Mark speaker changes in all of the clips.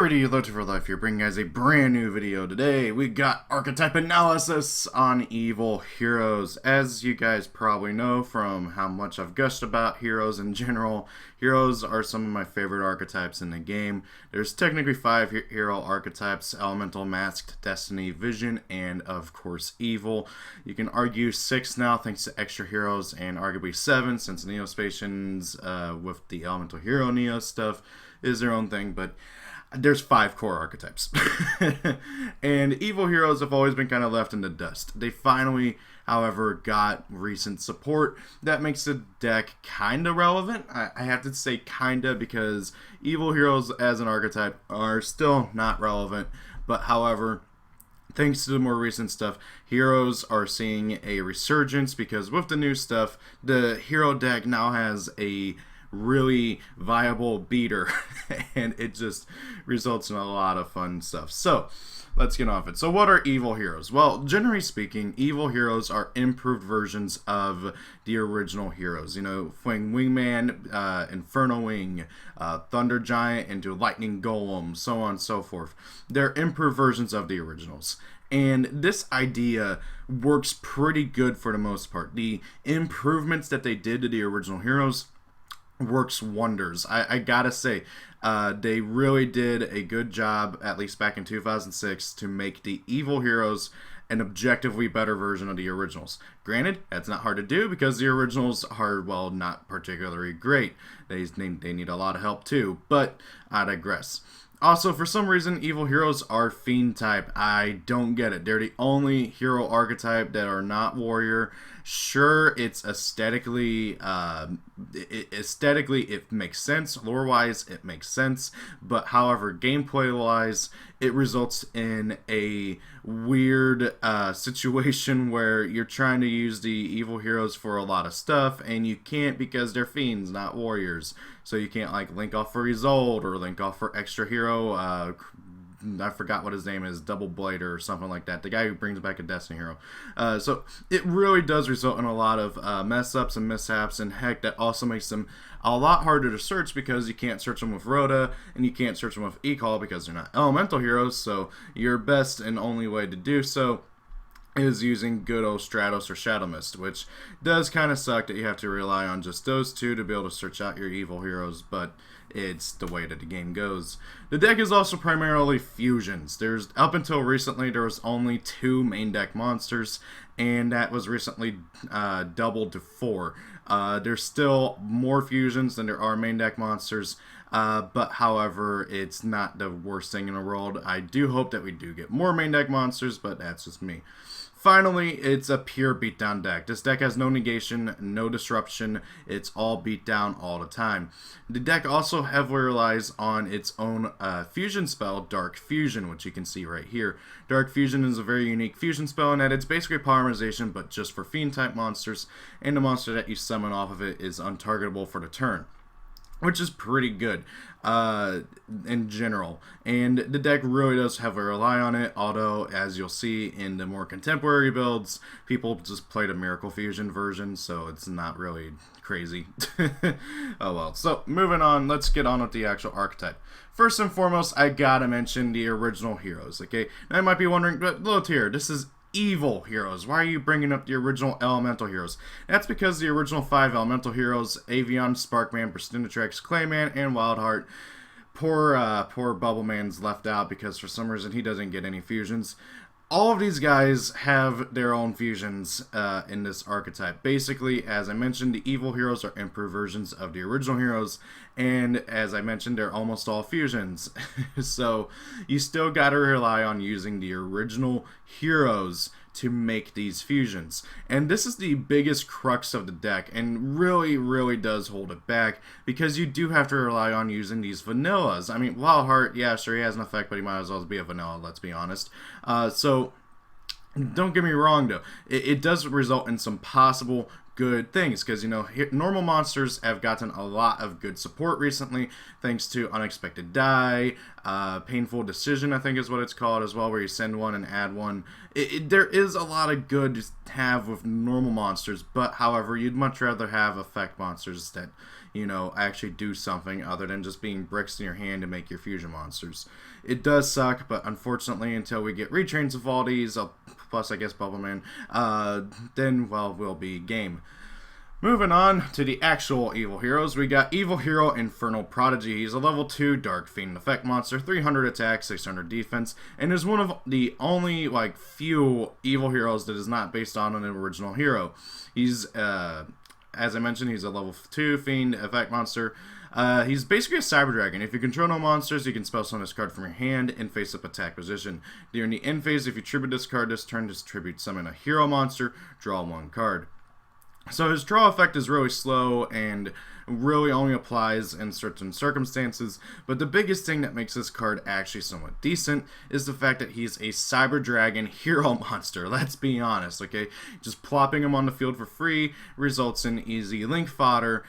Speaker 1: Pretty Loaded for Life here, bringing you guys a brand new video. Today we got archetype analysis on evil heroes. As you guys probably know from how much I've gushed about heroes in general, heroes are some of my favorite archetypes in the game. There's technically 5 hero archetypes: Elemental, Masked, Destiny, Vision, and of course Evil. You can argue 6 now thanks to extra heroes, and arguably 7 since Neospacians with the Elemental Hero Neo stuff is their own thing, but there's 5 core archetypes. And evil heroes have always been kind of left in the dust. They finally, however, got recent support that makes the deck kind of relevant. I have to say kinda, because evil heroes as an archetype are still not relevant. But however, thanks to the more recent stuff, heroes are seeing a resurgence, because with the new stuff, the hero deck now has a really viable beater and it just results in a lot of fun stuff. So let's get off it. So what are evil heroes? Well, generally speaking, evil heroes are improved versions of the original heroes. You know, Wingman, Inferno Wing, Thunder Giant into Lightning Golem, so on and so forth. They're improved versions of the originals. And this idea works pretty good for the most part. The improvements that they did to the original heroes works wonders. I gotta say, they really did a good job, at least back in 2006, to make the evil heroes an objectively better version of the originals. Granted, that's not hard to do because the originals are, well, not particularly great. They need a lot of help too, but I digress. Also, for some reason, evil heroes are fiend type. I don't get it. They're the only hero archetype that are not warrior. Sure, it's aesthetically it makes sense. Lore-wise, it makes sense. But however, gameplay-wise, it results in a weird situation where you're trying to use the evil heroes for a lot of stuff, and you can't because they're fiends, not warriors. So you can't like link off for Isolde or link off for extra hero. I forgot what his name is, Double Blader or something like that. The guy who brings back a Destiny hero. So it really does result in a lot of mess ups and mishaps, and heck, that also makes them a lot harder to search because you can't search them with Rhoda and you can't search them with E-Call because they're not elemental heroes. So your best and only way to do so is using good old Stratos or Shadow Mist, which does kind of suck that you have to rely on just those two to be able to search out your evil heroes, but it's the way that the game goes. The deck is also primarily fusions. There's, up until recently, there was only 2 main deck monsters, and that was recently doubled to 4. There's still more fusions than there are main deck monsters, but however, it's not the worst thing in the world. I do hope that we do get more main deck monsters, but that's just me. Finally, it's a pure beatdown deck. This deck has no negation, no disruption. It's all beatdown all the time. The deck also heavily relies on its own fusion spell, Dark Fusion, which you can see right here. Dark Fusion is a very unique fusion spell in that it's basically polymerization, but just for fiend-type monsters, and the monster that you summon off of it is untargetable for the turn, which is pretty good in general. And the deck really does heavily rely on it, although, as you'll see in the more contemporary builds, people just play the Miracle Fusion version, so it's not really crazy. Oh well. So, moving on, let's get on with the actual archetype. First and foremost, I gotta mention the original heroes, okay? Now, you might be wondering, but look here, this is evil heroes. Why are you bringing up the original elemental heroes? That's because the original 5 elemental heroes, Avion, Sparkman, Burstinatrix, Clayman, and Wildheart, poor Bubbleman's left out because for some reason he doesn't get any fusions. All of these guys have their own fusions in this archetype. Basically, as I mentioned, the evil heroes are improved versions of the original heroes, and as I mentioned, they're almost all fusions. So you still gotta rely on using the original heroes to make these fusions. And this is the biggest crux of the deck, and really does hold it back, because you do have to rely on using these vanillas. I mean, Wildheart, yeah, sure, he has an effect, but he might as well be a vanilla, let's be honest. So don't get me wrong, though. It does result in some possible good things, because, you know, normal monsters have gotten a lot of good support recently, thanks to Unexpected Die, Painful Decision, I think is what it's called as well, where you send one and add one. There is a lot of good to have with normal monsters, but however, you'd much rather have effect monsters that, you know, actually do something other than just being bricks in your hand to make your fusion monsters. It does suck, but unfortunately, until we get retrains of all these, plus I guess Bubble Man, then, well, we'll be game. Moving on to the actual evil heroes, we got Evil Hero Infernal Prodigy. He's a level 2 Dark Fiend effect monster, 300 attack, 600 defense, and is one of the only, like, few evil heroes that is not based on an original hero. He's, as I mentioned, he's a level 2 Fiend effect monster. He's basically a Cyber Dragon. If you control no monsters, you can spell summon this card from your hand in face-up attack position. During the end phase, if you tribute this card this turn, just tribute summon a hero monster, draw 1 card. So his draw effect is really slow and really only applies in certain circumstances, but the biggest thing that makes this card actually somewhat decent is the fact that he's a Cyber Dragon hero monster. Let's be honest, okay? Just plopping him on the field for free results in easy link fodder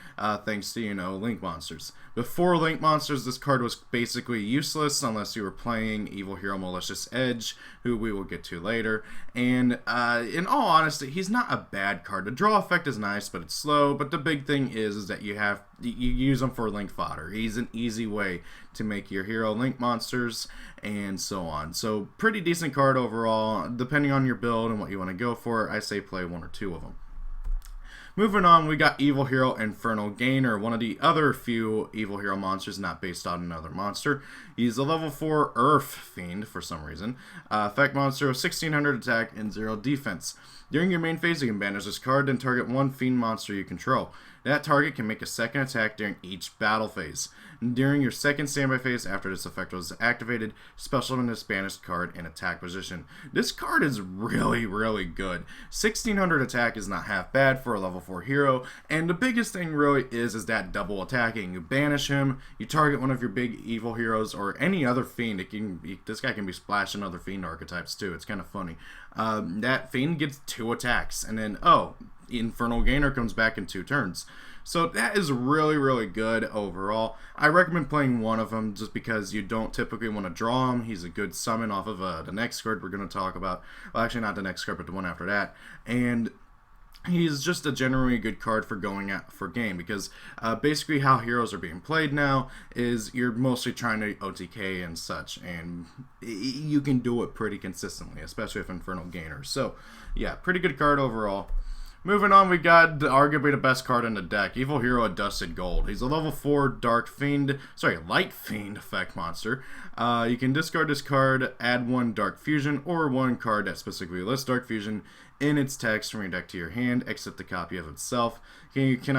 Speaker 1: thanks to, you know, link monsters. Before link monsters, this card was basically useless unless you were playing Evil Hero Malicious Edge, who we will get to later. And in all honesty, he's not a bad card. The draw effect is nice, but it's slow. But the big thing is that you use him for link fodder. He's an easy way to make your hero link monsters and so on. So pretty decent card overall. Depending on your build and what you want to go for, I say play 1 or 2 of them. Moving on, we got Evil Hero Infernal Gainer, one of the other few Evil Hero monsters not based on another monster. He's a level 4 Earth Fiend for some reason. Effect monster with 1600 attack and 0 defense. During your main phase, you can banish this card and target 1 Fiend monster you control. That target can make a second attack during each battle phase. During your second standby phase after this effect was activated, special summon this banished card in attack position. This card is really, really good. 1600 attack is not half bad for a level 4 hero, and the biggest thing really is that double attacking. You banish him, you target one of your big evil heroes or any other fiend. This guy can be splashing other fiend archetypes too. It's kind of funny. That fiend gets 2 attacks, and then, Infernal Gainer comes back in 2 turns. So that is really, really good overall. I recommend playing one of them just because you don't typically want to draw him. He's a good summon off of the next card we're going to talk about. Well, actually not the next card, but the one after that. And he's just a generally good card for going out for game because basically how heroes are being played now is you're mostly trying to OTK and such, and you can do it pretty consistently, especially with Infernal Gainer. So yeah, pretty good card overall. Moving on, we got arguably the best card in the deck, Evil Hero Adusted Gold. He's a level 4 Light Fiend effect monster. You can discard this card, add 1 Dark Fusion, or 1 card that specifically lists Dark Fusion in its text from your deck to your hand, except the copy of itself. You can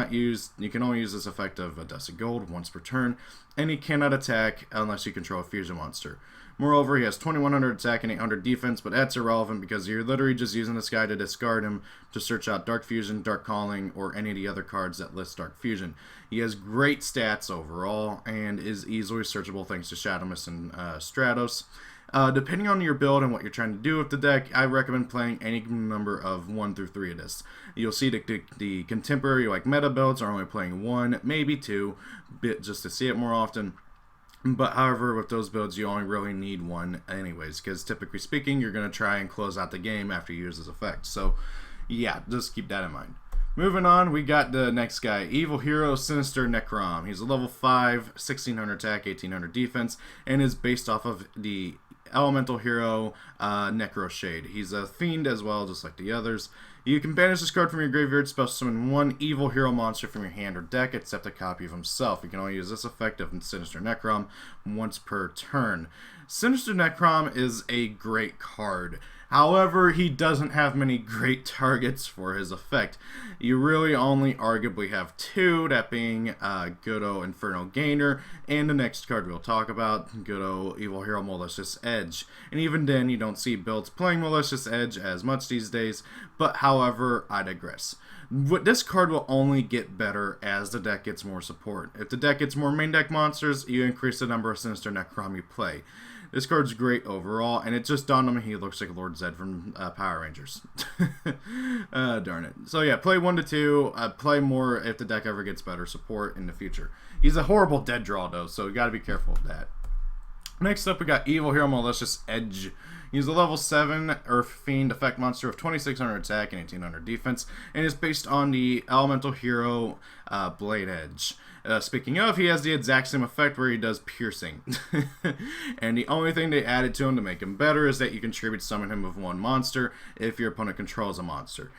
Speaker 1: only use this effect of Adusted Gold once per turn, and he cannot attack unless you control a fusion monster. Moreover, he has 2100 attack and 800 defense, but that's irrelevant because you're literally just using this guy to discard him to search out Dark Fusion, Dark Calling, or any of the other cards that list Dark Fusion. He has great stats overall and is easily searchable thanks to Shadow Mist and Stratos. Depending on your build and what you're trying to do with the deck, I recommend playing any number of 1 through 3 of this. You'll see the contemporary meta builds are only playing 1, maybe 2, just to see it more often. But however, with those builds, you only really need 1 anyways, because typically speaking, you're going to try and close out the game after you use this effect. So yeah, just keep that in mind. Moving on, we got the next guy, Evil Hero Sinister Necrom. He's a level 5, 1600 attack, 1800 defense, and is based off of the elemental hero Necro Shade. He's a fiend as well, just like the others. You can banish this card from your graveyard, special summon 1 evil hero monster from your hand or deck, except a copy of himself. You can only use this effect of Sinister Necrom once per turn. Sinister Necrom is a great card. However, he doesn't have many great targets for his effect. You really only arguably have 2, that being YgoAmino Infernal Gainer, and the next card we'll talk about, YgoAmino Evil Hero Malicious Edge. And even then, you don't see builds playing Malicious Edge as much these days, but however, I digress. This card will only get better as the deck gets more support. If the deck gets more main deck monsters, you increase the number of Sinister Necrom you play. This card's great overall, and it just dawned on me he looks like Lord Zed from Power Rangers. Darn it. So yeah, play 1 to 2. Play more if the deck ever gets better support in the future. He's a horrible dead draw, though, so you got to be careful of that. Next up, we got Evil Hero Malicious Edge. He's a level 7 Earth Fiend effect monster of 2600 attack and 1800 defense, and is based on the elemental hero Blade Edge. Speaking of, he has the exact same effect where he does piercing. And the only thing they added to him to make him better is that you can tribute summon him with one monster if your opponent controls a monster.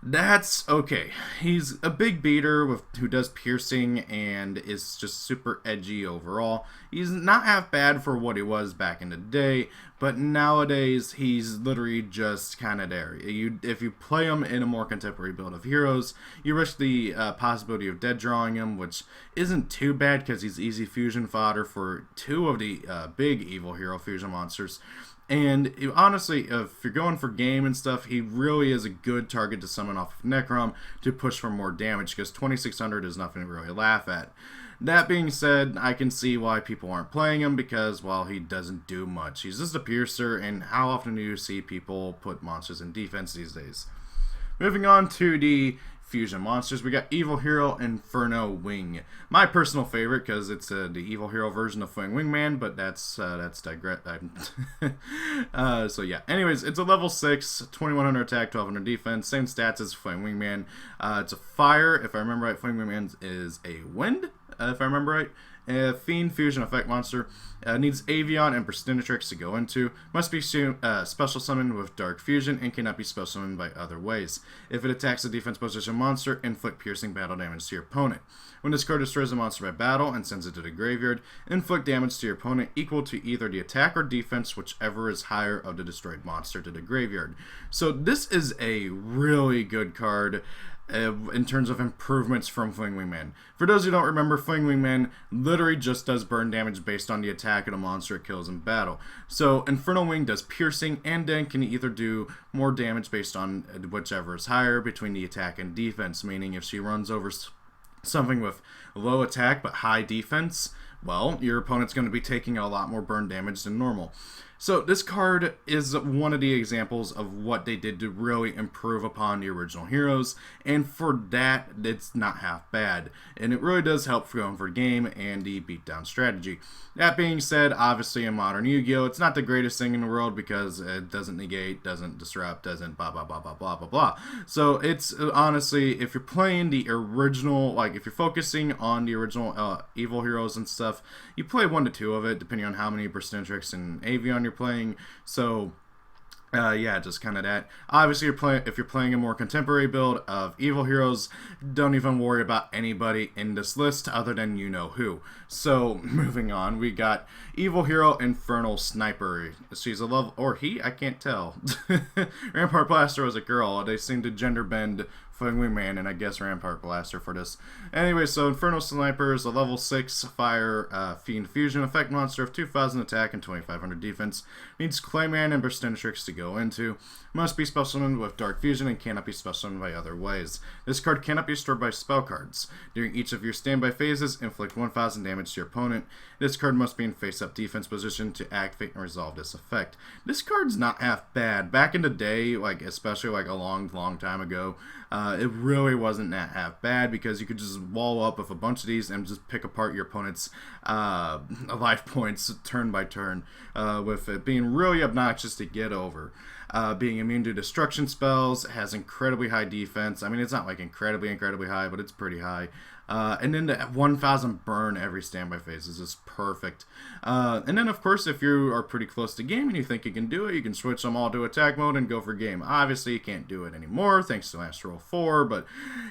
Speaker 1: That's okay. He's a big beater who does piercing and is just super edgy overall. He's not half bad for what he was back in the day, but nowadays he's literally just kind of there. If you play him in a more contemporary build of heroes, you risk the possibility of dead drawing him, which isn't too bad because he's easy fusion fodder for two of the big evil hero fusion monsters. And honestly, if you're going for game and stuff, he really is a good target to summon off of Necrom to push for more damage, because 2600 is nothing to really laugh at. That being said, I can see why people aren't playing him, because, well, he doesn't do much. He's just a piercer, and how often do you see people put monsters in defense these days? Moving on to the fusion monsters, we got Evil Hero Inferno Wing. My personal favorite, because it's the Evil Hero version of Flame Wingman, but that's digress. So yeah, anyways, it's a level 6, 2100 attack, 1200 defense, same stats as Flame Wingman. It's a fire, if I remember right. Flame Wingman is a wind, if I remember right. Fiend fusion effect monster, needs Avion and Persistinatrix to go into, must be special summoned with Dark Fusion, and cannot be special summoned by other ways. If it attacks a defense position monster, inflict piercing battle damage to your opponent. When this card destroys a monster by battle and sends it to the graveyard, inflict damage to your opponent equal to either the attack or defense, whichever is higher, of the destroyed monster to the graveyard. So this is a really good card in terms of improvements from Fling Wingman. For those who don't remember, Fling Wingman literally just does burn damage based on the attack of the monster it kills in battle. So Inferno Wing does piercing, and then can either do more damage based on whichever is higher between the attack and defense, meaning if she runs over something with low attack but high defense, well, your opponent's going to be taking a lot more burn damage than normal. So this card is one of the examples of what they did to really improve upon the original heroes, and for that, it's not half bad. And it really does help for going for game and the beatdown strategy. That being said, obviously in modern Yu-Gi-Oh! It's not the greatest thing in the world, because it doesn't negate, doesn't disrupt, doesn't blah blah blah blah blah blah blah. So it's honestly, if you're playing the original, like if you're focusing on the original evil heroes and stuff, you play 1 to 2 of it, depending on how many Persistinatrix and Avion you're playing. So yeah, just kind of that. Obviously, if you're playing a more contemporary build of evil heroes, don't even worry about anybody in this list other than you know who. So moving on, we got Evil Hero Infernal Sniper. She's a level, or he, I can't tell. Rampart Blaster was a girl. They seem to gender bend Fling Wingman and I guess Rampart Blaster for this. Anyway, so Infernal Sniper is a level 6 fire fiend fusion effect monster of 2000 attack and 2500 defense. Needs Clayman and Persistinatrix to go into. Must be special summoned with Dark Fusion and cannot be special summoned by other ways. This card cannot be stored by spell cards. During each of your standby phases, inflict 1000 damage to your opponent. This card must be in face-up defense position to activate and resolve this effect. This card's not half bad. Back in the day, like especially like a long time ago, it really wasn't that half bad, because you could just wall up with a bunch of these and just pick apart your opponent's life points turn by turn, with it being really obnoxious to get over. Being immune to destruction spells, has incredibly high defense. I mean, it's not like incredibly high, but it's pretty high. And then the 1000 burn every standby phase is just perfect. And then, of course, if you are pretty close to game and you think you can do it, you can switch them all to attack mode and go for game. Obviously, you can't do it anymore thanks to Astro 4, but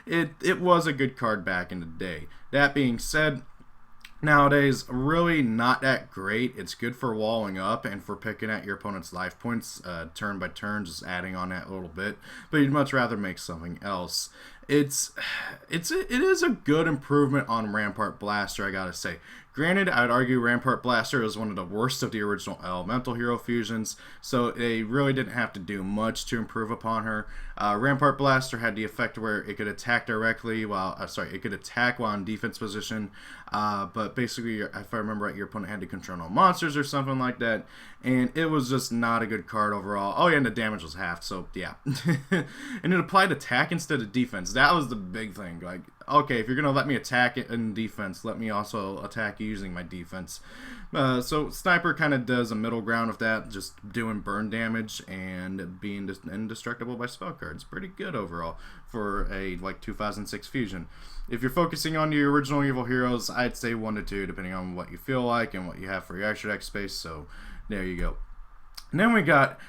Speaker 1: it was a good card back in the day. That being said, nowadays, really not that great. It's good for walling up and for picking at your opponent's life points turn by turn, just adding on that a little bit. But you'd much rather make something else. It is a good improvement on Rampart Blaster, I gotta say. Granted, I'd argue Rampart Blaster is one of the worst of the original Elemental Hero fusions, so they really didn't have to do much to improve upon her. Rampart Blaster had the effect where it could attack directly while, it could attack while in defense position, but basically, if I remember right, your opponent had to control no monsters or something like that, and it was just not a good card overall. Oh yeah, and the damage was halved, so yeah. And it applied attack instead of defense. That was the big thing. Like, okay, if you're gonna let me attack it in defense, let me also attack using my defense. So Sniper kind of does a middle ground of that, just doing burn damage and being indestructible by spell cards. Pretty good overall for a like 2006 fusion. If you're focusing on your original evil heroes, I'd say 1 to 2 depending on what you feel like and what you have for your extra deck space. So there you go. And then we got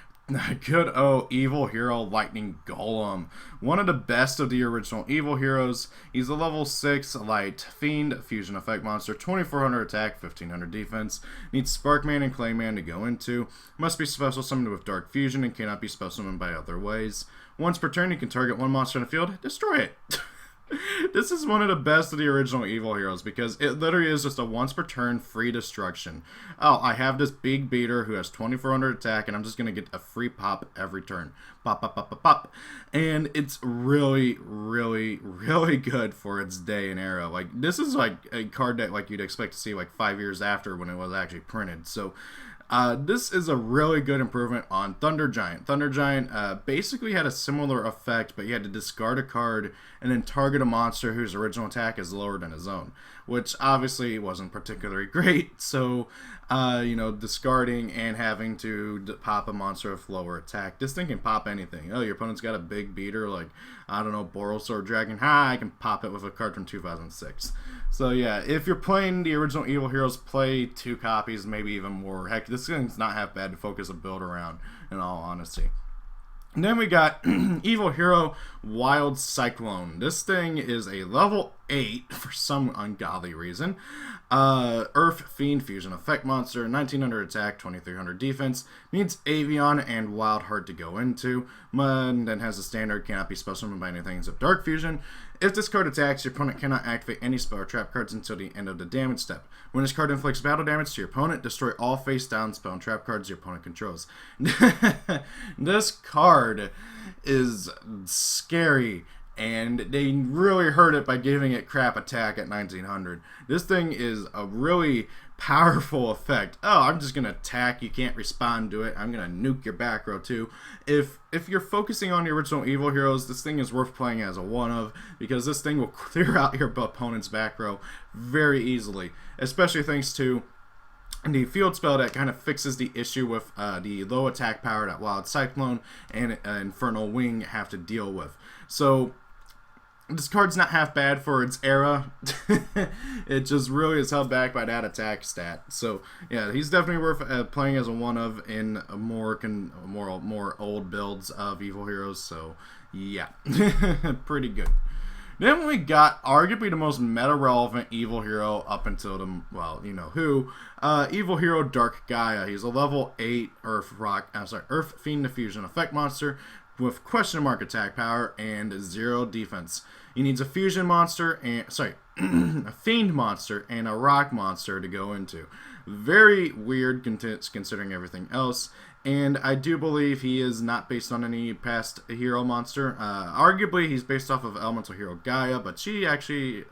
Speaker 1: good old evil hero Lightning Golem, one of the best of the original evil heroes. He's a level 6 light fiend fusion effect monster, 2400 attack, 1500 defense. Needs Sparkman and Clayman to go into. Must be special summoned with Dark Fusion and cannot be special summoned by other ways. Once per turn, you can target one monster in the field, destroy it. This is one of the best of the original evil heroes because it literally is just a once per turn free destruction. Oh, I have this big beater who has 2400 attack and I'm just going to get a free pop every turn. Pop, pop, pop, pop, pop. And it's really, really, really good for its day and era. Like, this is like a card that like you'd expect to see like 5 years after when it was actually printed. So this is a really good improvement on Thunder Giant. Thunder Giant basically had a similar effect, but you had to discard a card and then target a monster whose original attack is lower than his own, which obviously wasn't particularly great. So, you know, discarding and having to pop a monster with lower attack. This thing can pop anything. Oh, your opponent's got a big beater like, I don't know, Borosword Dragon. I can pop it with a card from 2006. So yeah, if you're playing the original evil heroes, play 2 copies, maybe even more. Heck, this thing's not half bad to focus a build around, in all honesty. And then we got Evil Hero Wild Cyclone. This thing is a level 8 for some ungodly reason. Earth Fiend Fusion Effect Monster, 1900 attack, 2300 defense. Needs Avion and Wild Heart to go into. And then has a standard, cannot be special summoned by anything except Dark Fusion. If this card attacks, your opponent cannot activate any spell or trap cards until the end of the damage step. When this card inflicts battle damage to your opponent, destroy all face-down spell and trap cards your opponent controls. This card is scary, and they really hurt it by giving it crap attack at 1900. This thing is a really powerful effect. Oh, I'm just gonna attack, you can't respond to it, I'm gonna nuke your back row too. If you're focusing on the original evil heroes, this thing is worth playing as a one of, because this thing will clear out your opponent's back row very easily, especially thanks to the field spell that kind of fixes the issue with the low attack power that Wild Cyclone and Infernal Wing have to deal with. So this card's not half bad for its era. It just really is held back by that attack stat. So yeah, he's definitely worth playing as a one of in more old builds of evil heroes. So yeah, pretty good. Then we got arguably the most meta-relevant evil hero up until the, well, you know who, Evil Hero Dark Gaia. He's a level 8 Earth Fiend Diffusion effect monster with question mark attack power and 0 defense. He needs a fusion monster and, a fiend monster and a rock monster to go into. Very weird considering everything else. And I do believe he is not based on any past hero monster. Arguably, he's based off of Elemental Hero Gaia, but she actually,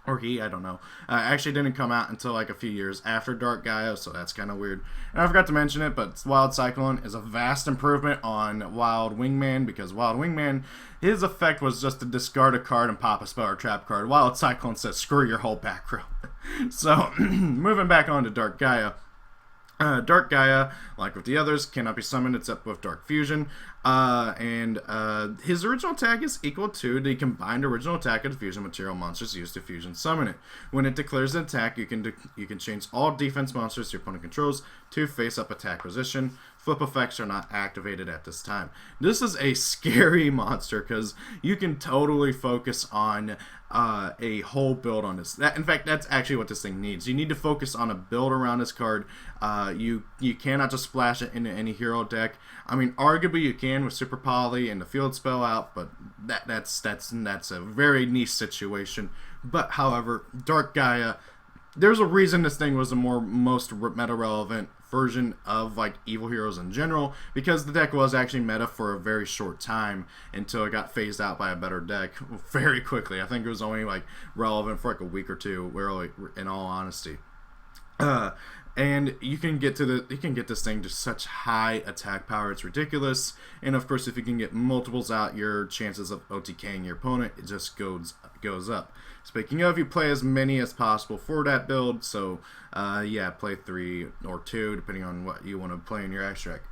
Speaker 1: or he, I don't know, actually didn't come out until like a few years after Dark Gaia, so that's kind of weird. And I forgot to mention it, but Wild Cyclone is a vast improvement on Wild Wingman, because Wild Wingman, his effect was just to discard a card and pop a spell or trap card. Wild Cyclone says, screw your whole back row. So, moving back on to Dark Gaia. Dark Gaia, like with the others, cannot be summoned except with Dark Fusion. His original attack is equal to the combined original attack of the fusion material monsters used to fusion summon it. When it declares an attack, you can change all defense monsters your opponent controls to face-up attack position. Flip effects are not activated at this time. This is a scary monster because you can totally focus on a whole build on this. In fact, that's actually what this thing needs. You need to focus on a build around this card. You cannot just splash it into any hero deck. I mean, arguably you can with Super Poly and the field spell out, but that's a very niche situation. But however, Dark Gaia, there's a reason this thing was the most meta relevant version of like evil heroes in general, because the deck was actually meta for a very short time until it got phased out by a better deck very quickly. I think it was only like relevant for like a week or two, really, in all honesty. And you can get this thing to such high attack power, it's ridiculous. And of course, if you can get multiples out, your chances of OTKing your opponent, it just goes up. Speaking of, you play as many as possible for that build. So yeah, play 3 or 2 depending on what you want to play in your extract.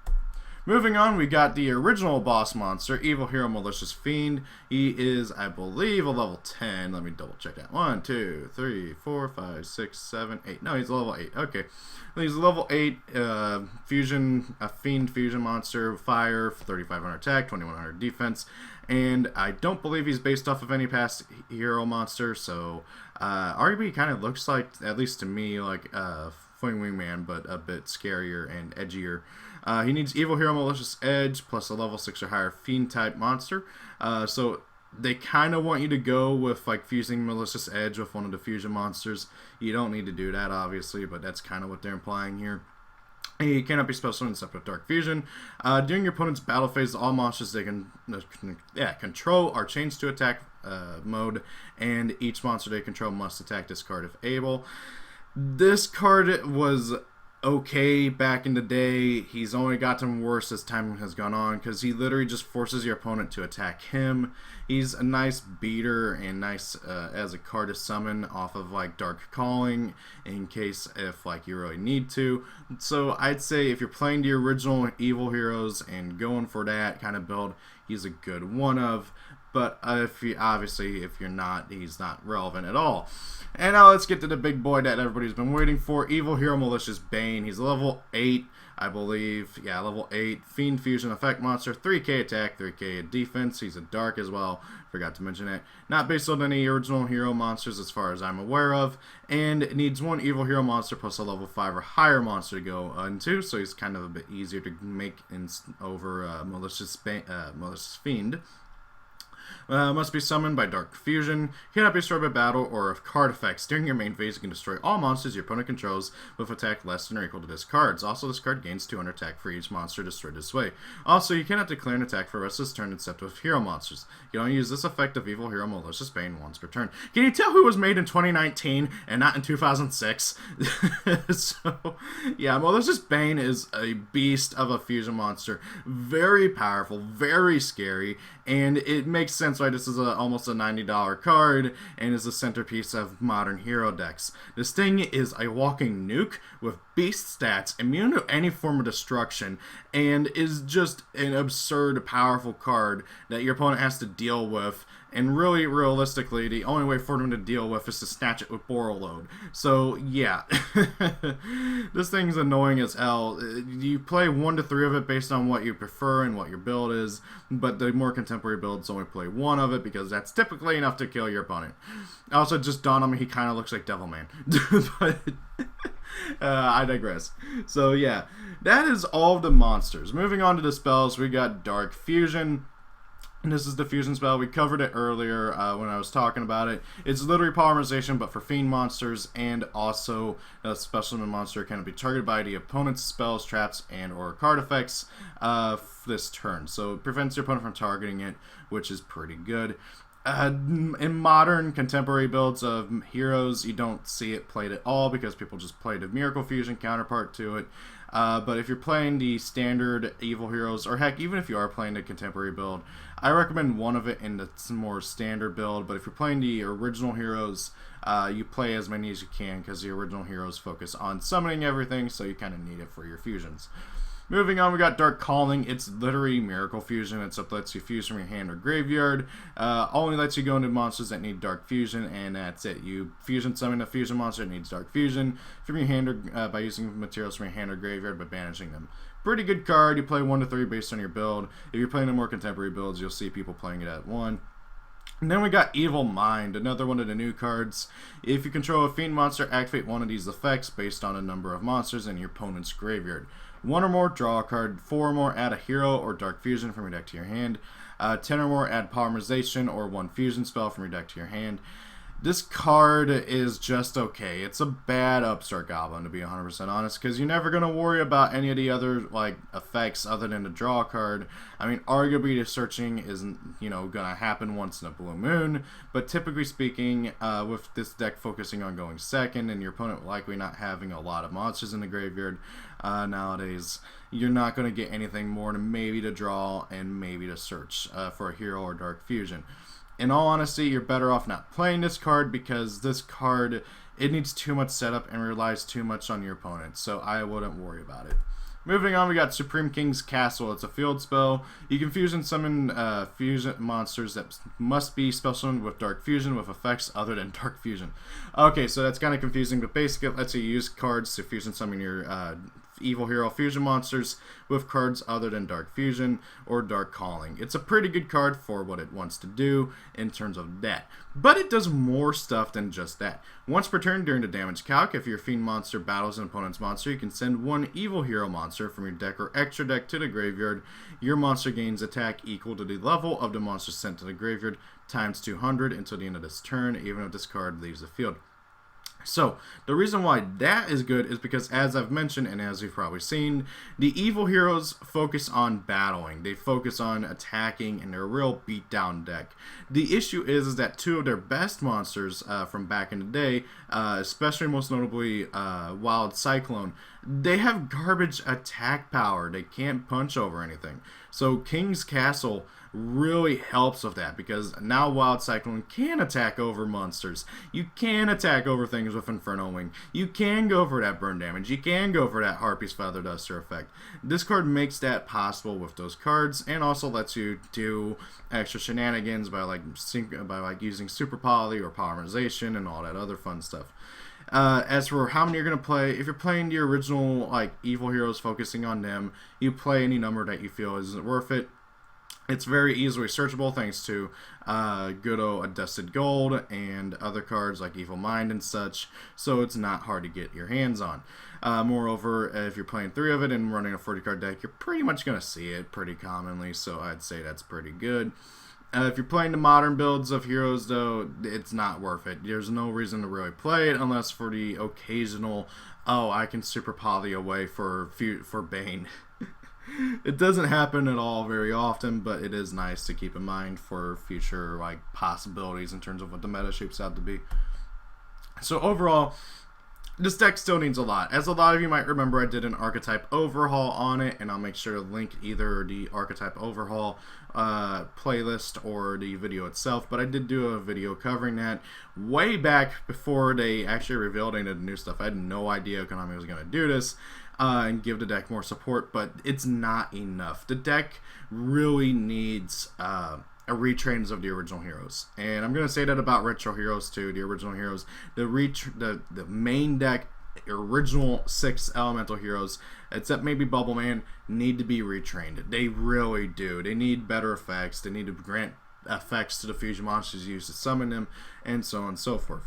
Speaker 1: Moving on, we got the original boss monster, Evil Hero Malicious Fiend. He is, I believe, a level 10. Let me double check that. 1, 2, 3, 4, 5, 6, 7, 8. No, he's a level 8. Okay. He's a level 8 Fiend Fusion monster, Fire, 3,500 attack, 2,100 defense. And I don't believe he's based off of any past hero monster, so arguably kind of looks like, at least to me, like Fling Wingman, but a bit scarier and edgier. He needs Evil Hero Malicious Edge plus a level 6 or higher Fiend type monster. So they kind of want you to go with like fusing Malicious Edge with one of the fusion monsters. You don't need to do that obviously, but that's kind of what they're implying here. He cannot be special except with Dark Fusion. During your opponent's battle phase, all monsters they can control are changed to attack mode, and each monster they control must attack this card if able. This card was okay back in the day. He's only gotten worse as time has gone on because he literally just forces your opponent to attack him. He's a nice beater and nice as a card to summon off of like Dark Calling in case if like you really need to. So I'd say if you're playing the original Evil Heroes and going for that kind of build, he's a good one of. But if you're not, he's not relevant at all. And now let's get to the big boy that everybody's been waiting for, Evil Hero Malicious Bane. He's level 8, I believe. Yeah, level 8. Fiend Fusion Effect Monster, 3k attack, 3k defense. He's a dark as well. Forgot to mention it. Not based on any original hero monsters as far as I'm aware of. And it needs one Evil Hero monster plus a level 5 or higher monster to go into. So he's kind of a bit easier to make over Malicious Fiend. Must be summoned by Dark Fusion. Cannot be destroyed by battle or of card effects. During your main phase, you can destroy all monsters your opponent controls with attack less than or equal to this card's. Also, this card gains 200 attack for each monster destroyed this way. Also, you cannot declare an attack for the rest of this turn except with hero monsters. You can only use this effect of Evil Hero Malicious Bane once per turn. Can you tell who was made in 2019 and not in 2006? So, yeah, Malicious Bane is a beast of a fusion monster. Very powerful, very scary, and it makes sense why this is almost a $90 card and is the centerpiece of modern hero decks. This thing is a walking nuke with beast stats, immune to any form of destruction, and is just an absurd powerful card that your opponent has to deal with. And really, realistically, the only way for them to deal with is to snatch it with Borreload. So, yeah. This thing's annoying as hell. You play 1 to 3 of it based on what you prefer and what your build is, but the more contemporary builds only play 1 of it because that's typically enough to kill your opponent. Also, just dawned on me, he kind of looks like Devilman. But I digress. So, yeah. That is all of the monsters. Moving on to the spells, we got Dark Fusion. And this is the fusion spell. We covered it earlier when I was talking about it. It's literally polymerization, but for fiend monsters, and also a special monster can be targeted by the opponent's spells, traps, and or card effects this turn. So it prevents your opponent from targeting it, which is pretty good. In modern contemporary builds of heroes, you don't see it played at all because people just play the Miracle Fusion counterpart to it. But if you're playing the standard Evil Heroes, or heck, even if you are playing the contemporary build, I recommend one of it in the more standard build. But if you're playing the original heroes, you play as many as you can because the original heroes focus on summoning everything, so you kind of need it for your fusions. Moving on, we got Dark Calling. It's literally Miracle Fusion. It lets you fuse from your hand or graveyard. Only lets you go into monsters that need Dark Fusion, and that's it. You fusion summon a fusion monster that needs Dark Fusion from your hand or by using materials from your hand or graveyard by banishing them. Pretty good card. You play 1 to 3 based on your build. If you're playing the more contemporary builds, you'll see people playing it at 1. And then we got Evil Mind, another one of the new cards. If you control a fiend monster, activate one of these effects based on a number of monsters in your opponent's graveyard. 1 or more, draw a card. 4 or more, add a hero or Dark Fusion from your deck to your hand. 10 or more, add Polymerization or 1 fusion spell from your deck to your hand. This card is just okay. It's a bad upstart goblin, to be 100% honest, because you're never going to worry about any of the other like effects other than the draw card. I mean, arguably the searching isn't, you know, going to happen once in a blue moon, but typically speaking, with this deck focusing on going second and your opponent likely not having a lot of monsters in the graveyard nowadays, you're not going to get anything more than maybe to draw and maybe to search for a hero or Dark Fusion. In all honesty, you're better off not playing this card because this card, it needs too much setup and relies too much on your opponent, so I wouldn't worry about it. Moving on, we got Supreme King's Castle. It's a field spell. You can fusion summon fusion monsters that must be spell summoned with Dark Fusion with effects other than Dark Fusion. Okay, so that's kind of confusing, but basically it lets you use cards to fusion summon your evil hero fusion monsters with cards other than Dark Fusion or Dark Calling. It's a pretty good card for what it wants to do in terms of that, but it does more stuff than just that. Once per turn during the damage calc, if your fiend monster battles an opponent's monster, you can send one evil hero monster from your deck or extra deck to the graveyard. Your monster gains attack equal to the level of the monster sent to the graveyard times 200 until the end of this turn, even if this card leaves the field. So, the reason why that is good is because, as I've mentioned, and as you've probably seen, the evil heroes focus on battling. They focus on attacking, and they're a real beatdown deck. The issue is that two of their best monsters from back in the day, especially most notably Wild Cyclone, they have garbage attack power. They can't punch over anything. So, King's Castle really helps with that because now Wild Cyclone can attack over monsters. You can attack over things with Inferno Wing. You can go for that burn damage. You can go for that Harpy's Feather Duster effect. This card makes that possible with those cards and also lets you do extra shenanigans by using Super Poly or Polymerization and all that other fun stuff. As for how many you're going to play, if you're playing the original like evil heroes, focusing on them, you play any number that you feel isn't worth it. It's very easily searchable thanks to good old Adusted Gold and other cards like Evil Mind and such, so it's not hard to get your hands on. Moreover, if you're playing 3 of it and running a 40-card deck, you're pretty much going to see it pretty commonly, so I'd say that's pretty good. If you're playing the modern builds of heroes, though, it's not worth it. There's no reason to really play it unless for the occasional, oh, I can Super Poly away for Bane. It doesn't happen at all very often, but it is nice to keep in mind for future like possibilities in terms of what the meta shapes out to be. So overall, this deck still needs a lot. As a lot of you might remember, I did an Archetype overhaul on it, and I'll make sure to link either the Archetype overhaul playlist or the video itself, but I did do a video covering that way back before they actually revealed any of the new stuff. I had no idea Konami was going to do this and give the deck more support, but it's not enough. The deck really needs a retrains of the original heroes, and I'm going to say that about retro heroes too. The original heroes, the main deck, original 6 elemental heroes, except maybe Bubble Man, need to be retrained. They really do. They need better effects. They need to grant effects to the fusion monsters used to summon them, and so on and so forth.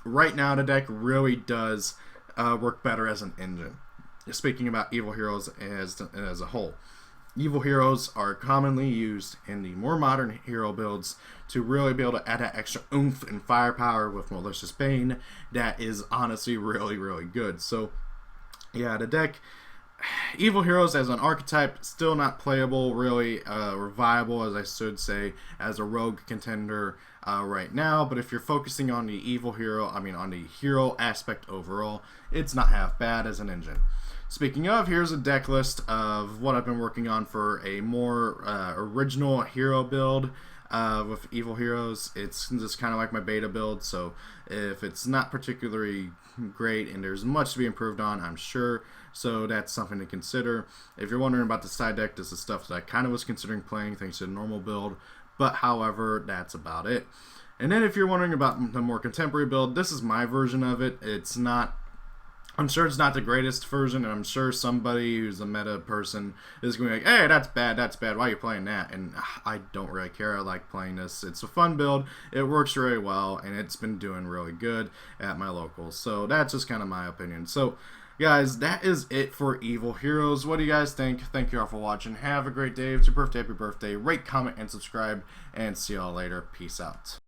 Speaker 1: Right now, the deck really does work better as an engine. Speaking about evil heroes as a whole. Evil heroes are commonly used in the more modern hero builds to really be able to add that extra oomph and firepower with Malicious Bane that is honestly really, really good. So, yeah, the deck, evil heroes as an archetype, still not playable really, or viable, as I should say, as a rogue contender right now. But if you're focusing on the evil hero, on the hero aspect overall, it's not half bad as an engine. Speaking of, here's a deck list of what I've been working on for a more original hero build with evil heroes. It's just kind of like my beta build, so if it's not particularly great and there's much to be improved on, I'm sure, so that's something to consider. If you're wondering about the side deck, this is stuff that I kind of was considering playing thanks to the normal build, but however, that's about it. And then if you're wondering about the more contemporary build, this is my version of it. I'm sure it's not the greatest version, and I'm sure somebody who's a meta person is going to be like, hey, that's bad, why are you playing that? And I don't really care. I like playing this. It's a fun build. It works really well, and it's been doing really good at my locals. So that's just kind of my opinion. So, guys, that is it for Evil Heroes. What do you guys think? Thank you all for watching. Have a great day. If it's your birthday, happy birthday. Rate, comment, and subscribe, and see y'all later. Peace out.